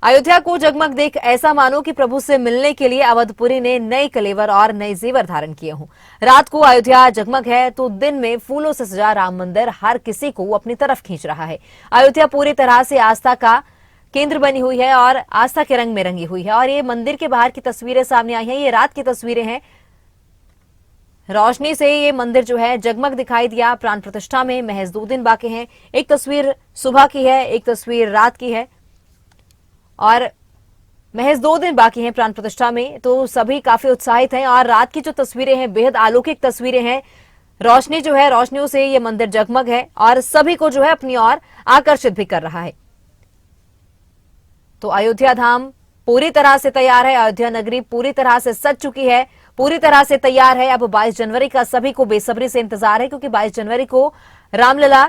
अयोध्या को जगमग देख ऐसा मानो कि प्रभु से मिलने के लिए अवधपुरी ने नए कलेवर और नए जेवर धारण किए हों। रात को अयोध्या जगमग है तो दिन में फूलों से सजा राम मंदिर हर किसी को अपनी तरफ खींच रहा है। अयोध्या पूरी तरह से आस्था का केंद्र बनी हुई है और आस्था के रंग में रंगी हुई है। और ये मंदिर के बाहर की तस्वीरें सामने आई हैं, ये रात की तस्वीरें हैं। रोशनी से ये मंदिर जो है जगमग दिखाई दिया। प्राण प्रतिष्ठा में महज 2 दिन बाकी हैं। एक तस्वीर सुबह की है, एक तस्वीर रात की है और महज 2 दिन बाकी हैं प्राण प्रतिष्ठा में, तो सभी काफी उत्साहित हैं। और रात की जो तस्वीरें हैं बेहद अलौकिक तस्वीरें हैं। रोशनी जो है, रोशनियों से ये मंदिर जगमग है और सभी को जो है अपनी ओर आकर्षित भी कर रहा है। तो अयोध्या धाम पूरी तरह से तैयार है। अयोध्या नगरी पूरी तरह से सज चुकी है, पूरी तरह से तैयार है। अब 22 जनवरी का सभी को बेसब्री से इंतजार है, क्योंकि 22 जनवरी को रामलला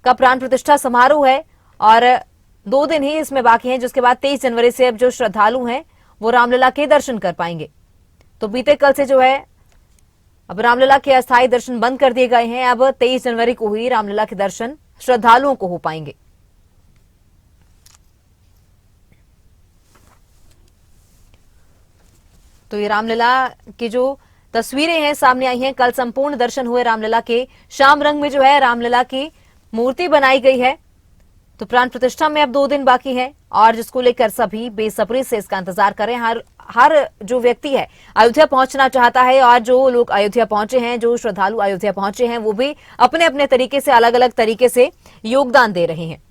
का प्राण प्रतिष्ठा समारोह है और 2 दिन ही इसमें बाकी हैं, जिसके बाद 23 जनवरी से अब जो श्रद्धालु हैं वो रामलला के दर्शन कर पाएंगे। तो बीते कल से जो है अब रामलला के अस्थायी दर्शन बंद कर दिए गए हैं। अब 23 जनवरी को ही रामलला के दर्शन श्रद्धालुओं को हो पाएंगे। तो ये रामलला की जो तस्वीरें हैं सामने आई हैं। कल संपूर्ण दर्शन हुए रामलला के। शाम रंग में जो है रामलला की मूर्ति बनाई गई है। तो प्राण प्रतिष्ठा में अब 2 दिन बाकी है और जिसको लेकर सभी बेसब्री से इसका इंतजार करें। हर जो व्यक्ति है अयोध्या पहुंचना चाहता है और जो लोग अयोध्या पहुंचे हैं, जो श्रद्धालु अयोध्या पहुंचे हैं, वो भी अपने अपने तरीके से अलग अलग तरीके से योगदान दे रहे हैं।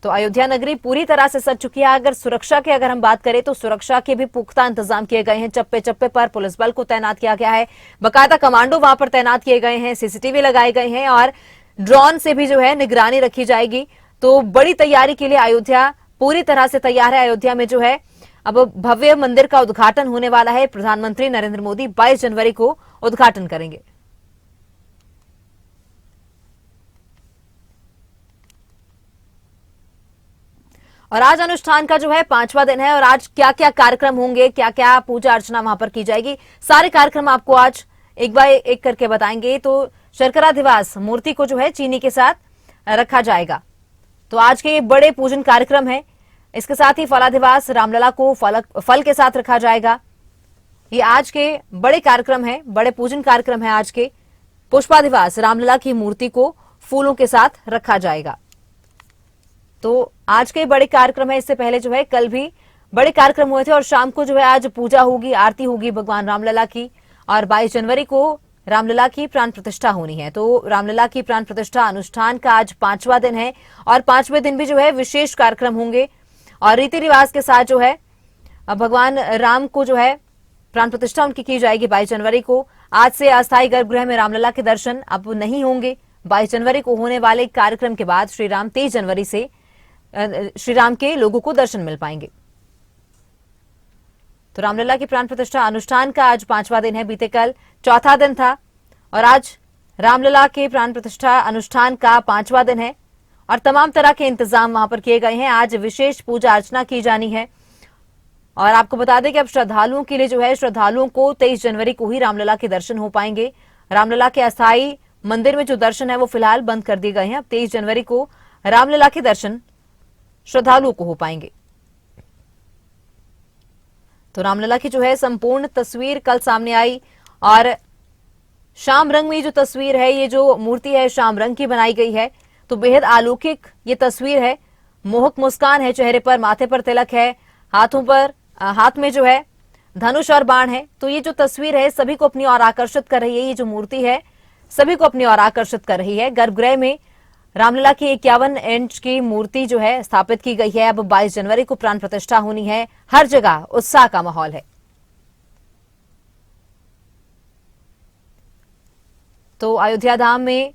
तो अयोध्या नगरी पूरी तरह से सज चुकी है। सुरक्षा की अगर हम बात करें तो सुरक्षा के भी पुख्ता इंतजाम किए गए हैं। चप्पे चप्पे पर पुलिस बल को तैनात किया गया है। बाकायदा कमांडो वहां पर तैनात किए गए हैं, सीसीटीवी लगाए गए हैं और ड्रोन से भी जो है निगरानी रखी जाएगी। तो बड़ी तैयारी के लिए अयोध्या पूरी तरह से तैयार है। अयोध्या में जो है अब भव्य मंदिर का उद्घाटन होने वाला है। प्रधानमंत्री नरेंद्र मोदी 22 जनवरी को उद्घाटन करेंगे। और आज अनुष्ठान का जो है 5वां दिन है और आज क्या क्या कार्यक्रम होंगे, क्या क्या पूजा अर्चना वहां पर की जाएगी, सारे कार्यक्रम आपको आज एक बार एक करके बताएंगे। तो शर्कराधिवास मूर्ति को जो है चीनी के साथ रखा जाएगा। तो आज के बड़े पूजन कार्यक्रम है। इसके साथ ही फलाधिवास रामलला को फल के साथ रखा जाएगा। ये आज के बड़े कार्यक्रम है, बड़े पूजन कार्यक्रम है आज के। पुष्पाधिवास रामलला की मूर्ति को फूलों के साथ रखा जाएगा। तो आज के बड़े कार्यक्रम है। इससे पहले जो है कल भी बड़े कार्यक्रम हुए थे और शाम को जो है आज पूजा होगी, आरती होगी भगवान रामलला की। और 22 जनवरी को रामलला की प्राण प्रतिष्ठा होनी है। तो रामलला की प्राण प्रतिष्ठा अनुष्ठान का आज 5वां दिन है और 5वें दिन भी जो है विशेष कार्यक्रम होंगे और रीति रिवाज के साथ जो है भगवान राम को जो है प्राण प्रतिष्ठा उनकी की जाएगी 22 जनवरी को। आज से अस्थायी गर्भगृह में रामलला के दर्शन अब नहीं होंगे। 22 जनवरी को होने वाले कार्यक्रम के बाद श्री राम 23 जनवरी से श्री राम के लोगों को दर्शन मिल पाएंगे। तो रामलला की प्राण प्रतिष्ठा अनुष्ठान का आज 5वां दिन है। बीते कल 4था दिन था और आज रामलला के प्राण प्रतिष्ठा अनुष्ठान का 5वां दिन है और तमाम तरह के इंतजाम वहां पर किए गए हैं। आज विशेष पूजा अर्चना की जानी है और आपको बता दें कि अब श्रद्धालुओं के लिए जो है श्रद्धालुओं को 23 जनवरी को ही रामलला के दर्शन हो पाएंगे। रामलला के अस्थायी मंदिर में जो दर्शन है वो फिलहाल बंद कर दिए गए हैं। अब 23 जनवरी को रामलला के दर्शन श्रद्धालुओं को हो पाएंगे। तो रामलला की जो है संपूर्ण तस्वीर कल सामने आई और शाम रंग में जो तस्वीर है, ये जो मूर्ति है शाम रंग की बनाई गई है। तो बेहद अलौकिक ये तस्वीर है। मोहक मुस्कान है चेहरे पर, माथे पर तिलक है, हाथ में जो है धनुष और बाण है। तो ये जो तस्वीर है सभी को अपनी ओर आकर्षित कर रही है। ये जो मूर्ति है सभी को अपनी ओर आकर्षित कर रही है। गर्भगृह में रामलला की 51 इंच की मूर्ति जो है स्थापित की गई है। अब 22 जनवरी को प्राण प्रतिष्ठा होनी है। हर जगह उत्साह का माहौल है। तो अयोध्या धाम में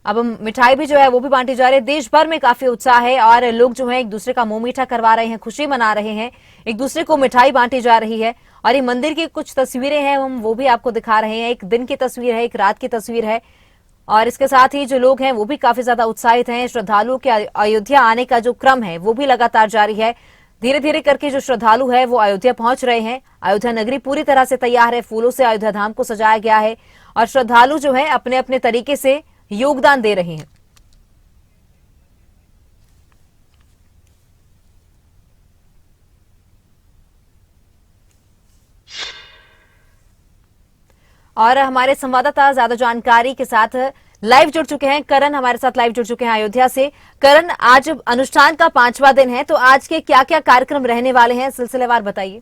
अब मिठाई भी जो है वो भी बांटी जा रही है। देश भर में काफी उत्साह है और लोग जो है एक दूसरे का मुंह मीठा करवा रहे हैं, खुशी मना रहे हैं, एक दूसरे को मिठाई बांटी जा रही है। और ये मंदिर की कुछ तस्वीरें हैं, हम वो भी आपको दिखा रहे हैं। एक दिन की तस्वीर है, एक रात की तस्वीर है और इसके साथ ही जो लोग हैं वो भी काफी ज्यादा उत्साहित हैं। श्रद्धालुओं के अयोध्या आने का जो क्रम है वो भी लगातार जारी है। धीरे धीरे करके जो श्रद्धालु है वो अयोध्या पहुंच रहे हैं। अयोध्या नगरी पूरी तरह से तैयार है। फूलों से अयोध्या धाम को सजाया गया है और श्रद्धालु जो है अपने अपने तरीके से योगदान दे रहे हैं। और हमारे संवाददाता ज्यादा जानकारी के साथ लाइव जुड़ चुके हैं। करण हमारे साथ लाइव जुड़ चुके हैं अयोध्या से। करण, आज अनुष्ठान का 5वां दिन है, तो आज के क्या क्या कार्यक्रम रहने वाले हैं, सिलसिलेवार बताइए।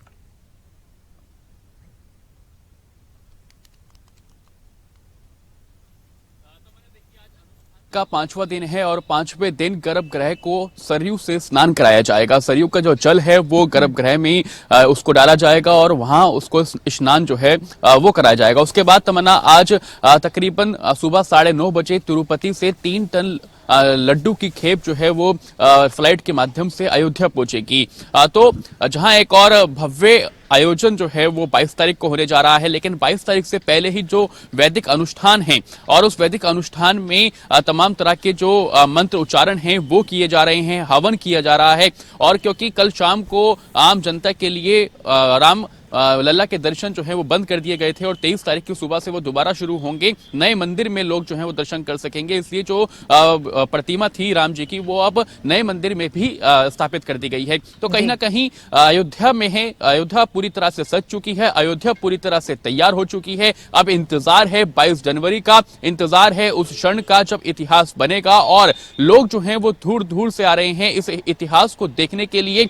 का 5वां दिन है और 5वें दिन गर्भगृह को सरयू से स्नान कराया जाएगा। सरयू का जो जल है वो गर्भगृह में उसको डाला जाएगा और वहां उसको स्नान जो है वो कराया जाएगा। उसके बाद तमन्ना आज तकरीबन सुबह 9:30 बजे तिरुपति से 3 टन लड्डू की खेप जो है वो फ्लाइट के माध्यम से अयोध्या पहुंचेगी। तो जहां एक और भव्य आयोजन जो है वो 22 तारीख को होने जा रहा है, लेकिन 22 तारीख से पहले ही जो वैदिक अनुष्ठान है और उस वैदिक अनुष्ठान में तमाम तरह के जो मंत्र उच्चारण हैं वो किए जा रहे हैं, हवन किया जा रहा है। और क्योंकि कल शाम को आम जनता के लिए राम लल्ला के दर्शन जो है वो बंद कर दिए गए थे और 23 तारीख की सुबह से वो दोबारा शुरू होंगे। नए मंदिर में लोग जो है वो दर्शन कर सकेंगे, इसलिए जो प्रतिमा थी राम जी की वो अब नए मंदिर में भी स्थापित कर दी गई है। तो कहीं ना कहीं अयोध्या में है, अयोध्या पूरी तरह से सज चुकी है, अयोध्या पूरी तरह से तैयार हो चुकी है। अब इंतजार है 22 जनवरी का, इंतजार है उस क्षण का जब इतिहास बनेगा और लोग जो है वो दूर दूर से आ रहे हैं इस इतिहास को देखने के लिए,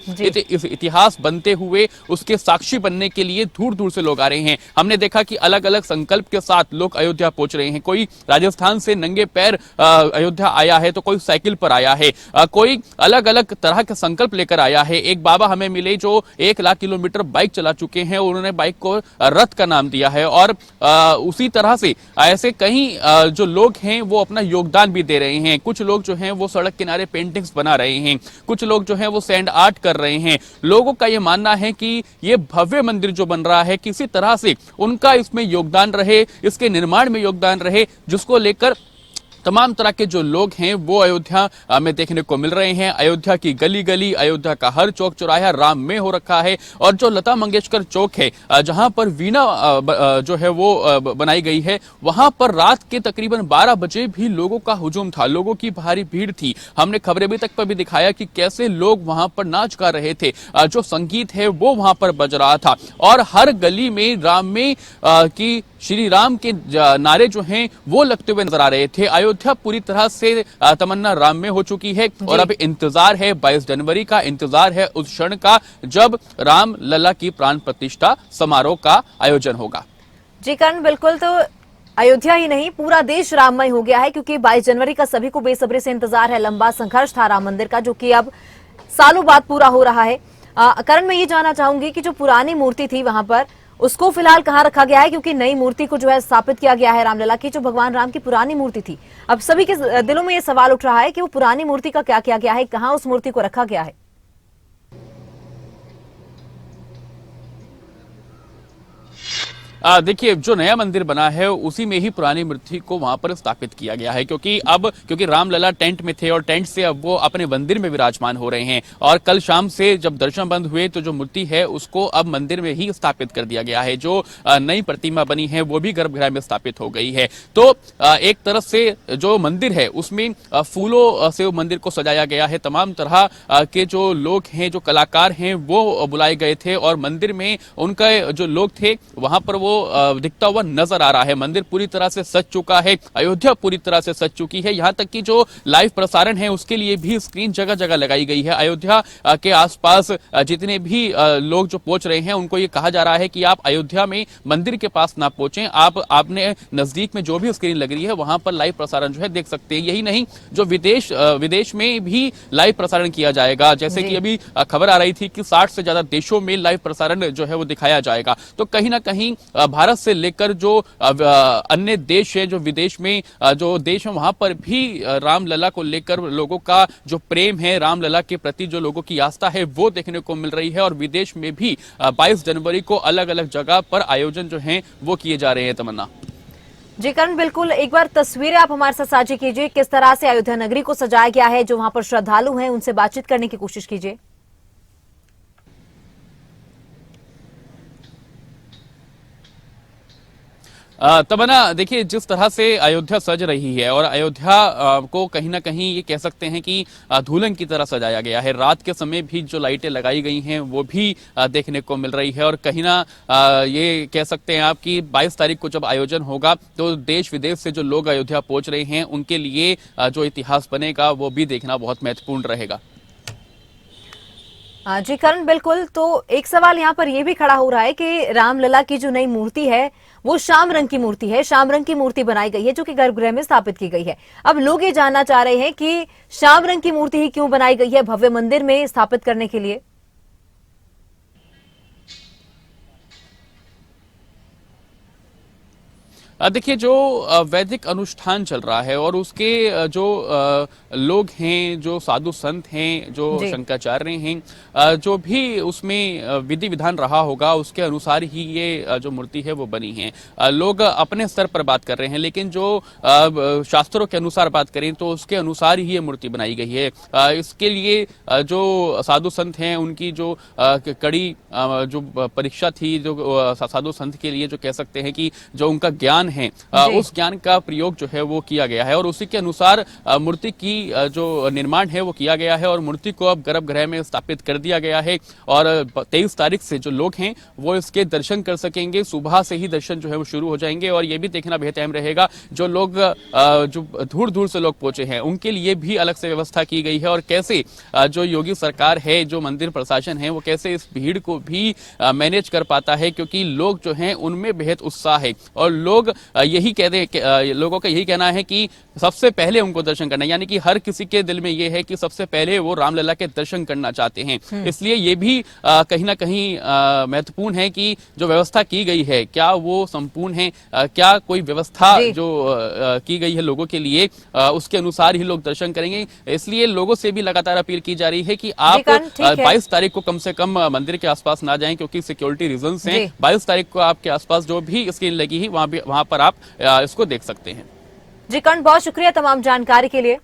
इस इतिहास बनते हुए उसके साक्षी बनने के लिए दूर दूर से लोग आ रहे हैं। हमने देखा कि अलग अलग संकल्प के साथ लोग अयोध्या पहुंच रहे हैं। कोई राजस्थान से नंगे पैर अयोध्या आया है, तो कोई साइकिल पर आया है, कोई अलग अलग तरह के संकल्प लेकर आया है। एक बाबा हमें मिले जो 1 लाख किलोमीटर बाइक चला चुके हैं, उन्होंने बाइक को रथ का नाम दिया है। और उसी तरह से ऐसे कई जो लोग हैं वो अपना योगदान भी दे रहे हैं। कुछ लोग जो हैं वो सड़क किनारे पेंटिंग्स बना रहे हैं, कुछ लोग जो हैं वो सैंड आर्ट कर रहे हैं। लोगों का ये मानना है कि ये भव्य मंदिर जो बन रहा है किसी तरह से उनका इसमें योगदान रहे, इसके निर्माण में योगदान रहे, जिसको लेकर तमाम तरह के जो लोग हैं वो अयोध्या में देखने को मिल रहे हैं। अयोध्या की गली गली, अयोध्या का हर चौक चौराहा राम में हो रखा है। और जो लता मंगेशकर चौक है जहां पर वीणा जो है वो बनाई गई है, वहां पर रात के तकरीबन 12 बजे भी लोगों का हुजूम था, लोगों की भारी भीड़ थी। हमने खबरें भी तक पर भी दिखाया कि कैसे लोग वहां पर नाच गा रहे थे, जो संगीत है वो वहां पर बज रहा था और हर गली में राम में की श्री राम के नारे जो हैं वो लगते हुए नजर आ रहे थे। अयोध्या पूरी तरह से तमन्ना राम में हो चुकी है और अब इंतजार है 22 जनवरी का, इंतजार है उस क्षण का जब राम लला की प्राण प्रतिष्ठा समारोह का आयोजन होगा। जी करण, बिल्कुल। तो अयोध्या ही नहीं पूरा देश राममय हो गया है, क्योंकि 22 जनवरी का सभी को बेसब्री से इंतजार है। लंबा संघर्ष था राम मंदिर का, जो कि अब सालों बाद पूरा हो रहा है। करण, मैं ये जानना चाहूंगी कि जो पुरानी मूर्ति थी वहां पर उसको फिलहाल कहाँ रखा गया है, क्योंकि नई मूर्ति को जो है स्थापित किया गया है रामलला की। जो भगवान राम की पुरानी मूर्ति थी, अब सभी के दिलों में ये सवाल उठ रहा है कि वो पुरानी मूर्ति का क्या किया गया है, कहाँ उस मूर्ति को रखा गया है। देखिए, जो नया मंदिर बना है उसी में ही पुरानी मूर्ति को वहां पर स्थापित किया गया है, क्योंकि रामलला टेंट में थे और टेंट से अब वो अपने मंदिर में विराजमान हो रहे हैं। और कल शाम से जब दर्शन बंद हुए तो जो मूर्ति है उसको अब मंदिर में ही स्थापित कर दिया गया है। जो नई प्रतिमा बनी है वो भी गर्भगृह में स्थापित हो गई है। तो एक तरफ से जो मंदिर है उसमें फूलों से मंदिर को सजाया गया है। तमाम तरह के जो लोग हैं, जो कलाकार हैं, वो बुलाए गए थे और मंदिर में उनका जो लोग थे वहां पर वो दिखता हुआ नजर आ रहा है। मंदिर पूरी तरह से सज चुका है, अयोध्या पूरी तरह से सज चुकी है। यहां तक कि जो लाइव प्रसारण है उसके लिए भी स्क्रीन जगह जगह लगाई गई है। अयोध्या के आसपास जितने भी लोग जो पहुंच रहे हैं उनको ये कहा जा रहा है कि आप अयोध्या में मंदिर के पास ना पहुंचे, आपने नजदीक में जो भी स्क्रीन लग रही है वहां पर लाइव प्रसारण जो है देख सकते हैं। यही नहीं, जो विदेश में भी लाइव प्रसारण किया जाएगा। जैसे कि अभी खबर आ रही थी कि 60 से ज्यादा देशों में लाइव प्रसारण जो है वो दिखाया जाएगा। तो कहीं ना कहीं भारत से लेकर जो अन्य देश है, जो विदेश में जो देश है, वहां पर भी रामलला को लेकर लोगों का जो प्रेम है, रामलला के प्रति जो लोगों की आस्था है वो देखने को मिल रही है। और विदेश में भी 22 जनवरी को अलग अलग जगह पर आयोजन जो है वो किए जा रहे हैं। तमन्ना जी करण, बिल्कुल। एक बार तस्वीरें आप हमारे साथ साझा कीजिए, किस तरह से अयोध्या नगरी को सजाया गया है, जो वहां पर श्रद्धालु हैं उनसे बातचीत करने की कोशिश कीजिए। तमन्ना, देखिए जिस तरह से अयोध्या सज रही है और अयोध्या को कहीं ना कहीं ये कह सकते हैं कि दुल्हन की तरह सजाया गया है। रात के समय भी जो लाइटें लगाई गई हैं वो भी देखने को मिल रही है और कहीं ना ये कह सकते हैं आप कि 22 तारीख को जब आयोजन होगा तो देश विदेश से जो लोग अयोध्या पहुंच रहे हैं उनके लिए जो इतिहास बनेगा वो भी देखना बहुत महत्वपूर्ण रहेगा। जी करण, बिल्कुल। तो एक सवाल यहाँ पर यह भी खड़ा हो रहा है कि रामलला की जो नई मूर्ति है वो श्याम रंग की मूर्ति है, श्याम रंग की मूर्ति बनाई गई है जो कि गर्भगृह में स्थापित की गई है। अब लोग ये जानना चाह रहे हैं कि श्याम रंग की मूर्ति ही क्यों बनाई गई है भव्य मंदिर में स्थापित करने के लिए? देखिए जो वैदिक अनुष्ठान चल रहा है और उसके जो लोग हैं, जो साधु संत हैं, जो शंकराचार्य हैं, जो भी उसमें विधि विधान रहा होगा उसके अनुसार ही ये जो मूर्ति है वो बनी है। लोग अपने स्तर पर बात कर रहे हैं लेकिन जो शास्त्रों के अनुसार बात करें तो उसके अनुसार ही ये मूर्ति बनाई गई है। इसके लिए जो साधु संत हैं उनकी जो कड़ी जो परीक्षा थी, जो साधु संत के लिए जो कह सकते हैं कि जो उनका ज्ञान है उस ज्ञान का प्रयोग जो है वो किया गया है और उसी के अनुसार मूर्ति की जो निर्माण है वो किया गया है और मूर्ति को अब गर्भगृह में स्थापित कर दिया गया है और 23 तारीख से जो लोग हैं वो इसके दर्शन कर सकेंगे। सुबह से ही दर्शन जो है वो शुरू हो जाएंगे और ये भी देखना बेहद अहम रहेगा जो लोग जो दूर दूर से लोग पहुंचे हैं उनके लिए भी अलग से व्यवस्था की गई है और कैसे जो योगी सरकार है, जो मंदिर प्रशासन है वो कैसे इस भीड़ को भी मैनेज कर पाता है, क्योंकि लोग जो हैं उनमें बेहद उत्साह है और लोग यही कहते, लोगों का यही कहना है कि सबसे पहले उनको दर्शन करना, यानी कि हर किसी के दिल में ये है कि सबसे पहले वो रामलला के दर्शन करना चाहते हैं। इसलिए ये भी कहीं ना कहीं महत्वपूर्ण है कि जो व्यवस्था की गई है क्या वो संपूर्ण है, क्या कोई व्यवस्था जो की गई है लोगों के लिए उसके अनुसार ही लोग दर्शन करेंगे। इसलिए लोगों से भी लगातार अपील की जा रही है कि आप 22 तारीख को कम से कम मंदिर के आसपास ना जाएं क्योंकि सिक्योरिटी रीजंस हैं। 22 तारीख को आपके आसपास जो भी स्क्रीन लगी है वहां पर आप इसको देख सकते हैं। जी कर्ण, बहुत शुक्रिया तमाम जानकारी के लिए।